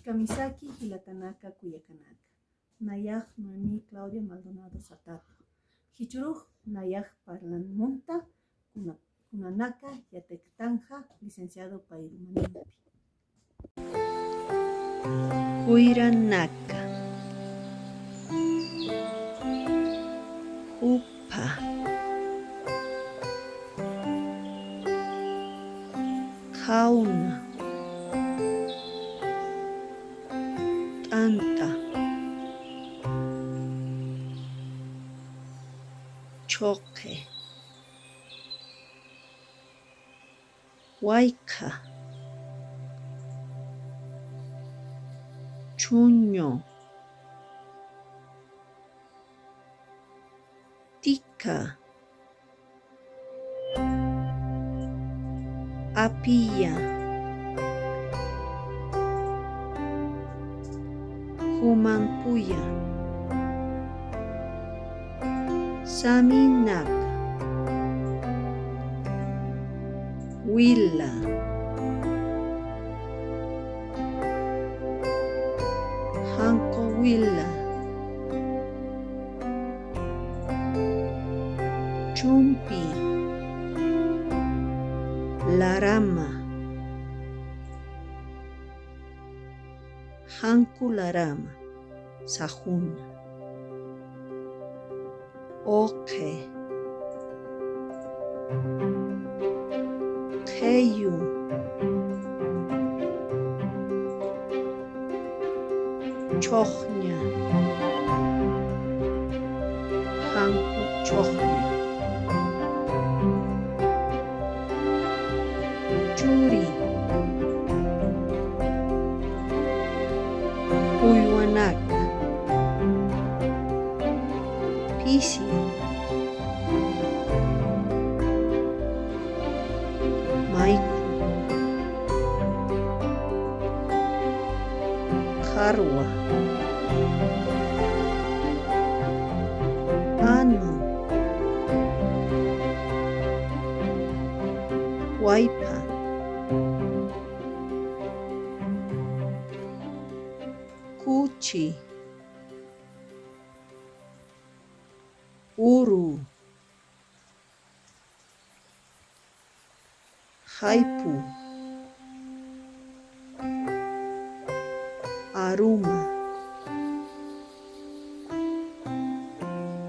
Kamisaki Hilatanaka Kuyakanaka. Nayaj Noemí Claudia Maldonado Satato. Hichuruj Nayaj Parlanmunta Kunanaka Yatektanja, licenciado Pairumanimpi. Huiranaka Upa Jauna Tanta Choque Huayca Chuño Tica Apilla Humanpuya Saminak Huila Hanco Huila Chumpi Larama Hanku Larama Sahuna Oke Heyu Chochnya Hanku Chochnya Churi Uywanaka Pisi Maiku Karwa Anu Waipa Kuchi Uru Haipu Aruma